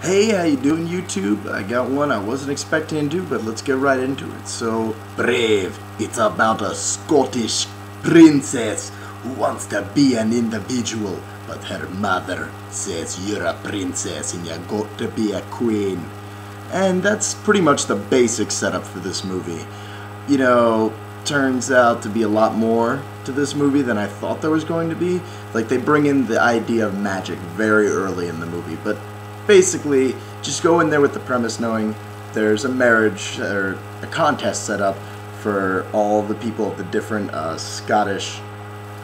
Hey, how you doing, YouTube? I got one I wasn't expecting to do, but let's get right into it. So, Brave, it's about a Scottish princess who wants to be an individual, but her mother says you're a princess and you got to be a queen. And that's pretty much the basic setup for this movie. You know, turns out to be a lot more to this movie than I thought there was going to be. Like, they bring in the idea of magic very early in the movie, but basically just go in there with the premise knowing there's a marriage or a contest set up for all the people of the different Scottish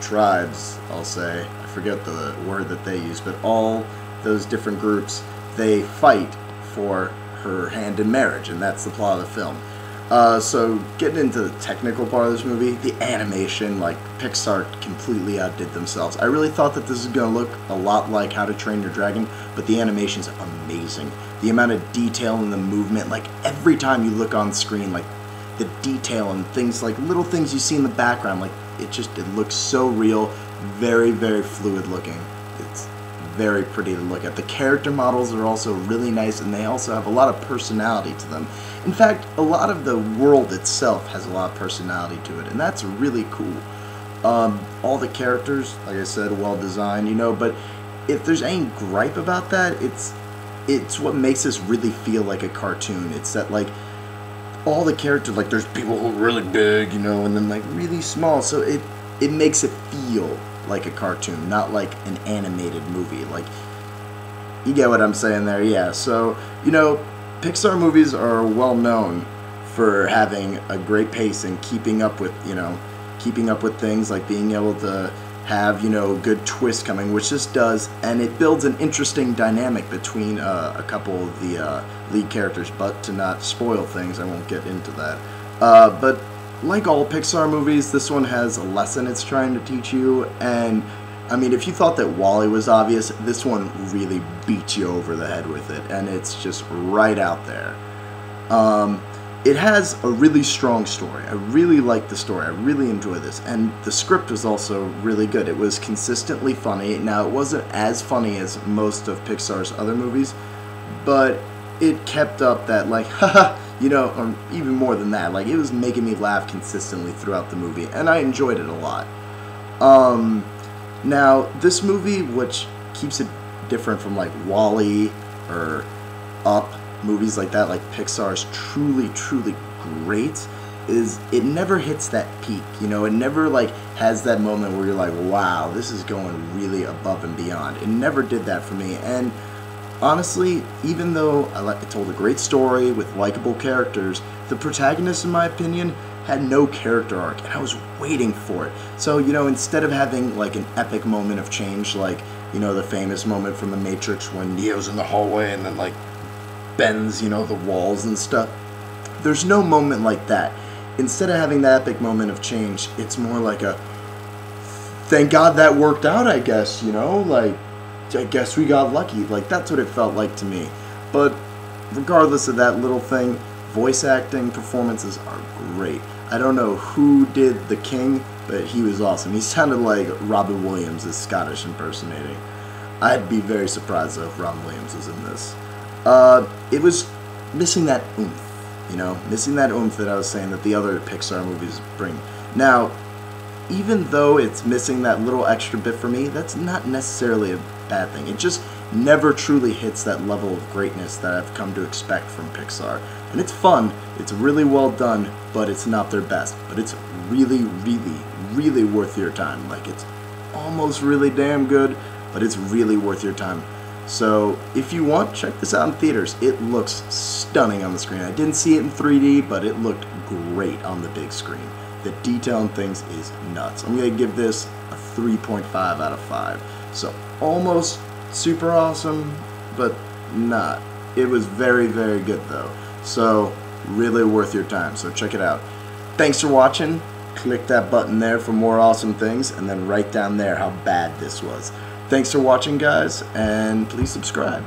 tribes, I'll say. I forget the word that they use, but all those different groups, they fight for her hand in marriage, and that's the plot of the film. So getting into the technical part of this movie, the animation, like, Pixar completely outdid themselves. I really thought that this was going to look a lot like How to Train Your Dragon, but the animation's amazing. The amount of detail in the movement, like, every time you look on screen, like, the detail and things, like, little things you see in the background, like, it looks so real, very, very fluid looking. It's very pretty to look at. The character models are also really nice, and they also have a lot of personality to them. In fact, a lot of the world itself has a lot of personality to it, and that's really cool. All the characters, like I said, well designed, you know, but if there's any gripe about that, it's what makes this really feel like a cartoon. It's that, like, all the characters, like, there's people who are really big, you know, and then, like, really small, so it makes it feel like a cartoon, not like an animated movie. Like, you get what I'm saying there? Yeah. So, you know, Pixar movies are well known for having a great pace and keeping up with things, like being able to have, you know, good twists coming, which this does, and it builds an interesting dynamic between a couple of the lead characters. But to not spoil things, I won't get into that. But like all Pixar movies, this one has a lesson it's trying to teach you, and I mean, if you thought that WALL-E was obvious, this one really beats you over the head with it, and it's just right out there. It has a really strong story. I really like the story. I really enjoy this, and the script was also really good. It was consistently funny. Now, it wasn't as funny as most of Pixar's other movies, but it kept up that, like, haha, you know, or even more than that. Like, it was making me laugh consistently throughout the movie, and I enjoyed it a lot. Now, this movie, which keeps it different from, like, WALL-E or Up, movies like that, like Pixar's truly, truly great, is it never hits that peak, you know? It never, like, has that moment where you're like, wow, this is going really above and beyond. It never did that for me, and honestly, even though it told a great story with likable characters, the protagonist, in my opinion, had no character arc, and I was waiting for it. So, you know, instead of having, like, an epic moment of change, like, you know, the famous moment from The Matrix when Neo's in the hallway and then, like, bends, you know, the walls and stuff, there's no moment like that. Instead of having that epic moment of change, it's more like a, thank God that worked out, I guess, you know, like, I guess we got lucky. Like, that's what it felt like to me. But regardless of that little thing, voice acting performances are great. I don't know who did the King, but he was awesome. He sounded like Robin Williams is Scottish impersonating. I'd be very surprised if Robin Williams was in this. It was missing that oomph, you know, missing that oomph that I was saying that the other Pixar movies bring. Now, even though it's missing that little extra bit for me, that's not necessarily a bad thing. It just never truly hits that level of greatness that I've come to expect from Pixar. And it's fun, it's really well done, but it's not their best. But it's really, really, really worth your time. Like, it's almost really damn good, but it's really worth your time. So, if you want, check this out in theaters. It looks stunning on the screen. I didn't see it in 3D, but it looked great on the big screen. The detail and things is nuts. I'm going to give this a 3.5 out of 5. So, almost super awesome, but not. It was very, very good, though. So, really worth your time. So, check it out. Thanks for watching. Click that button there for more awesome things, and then write down there how bad this was. Thanks for watching, guys, and please subscribe.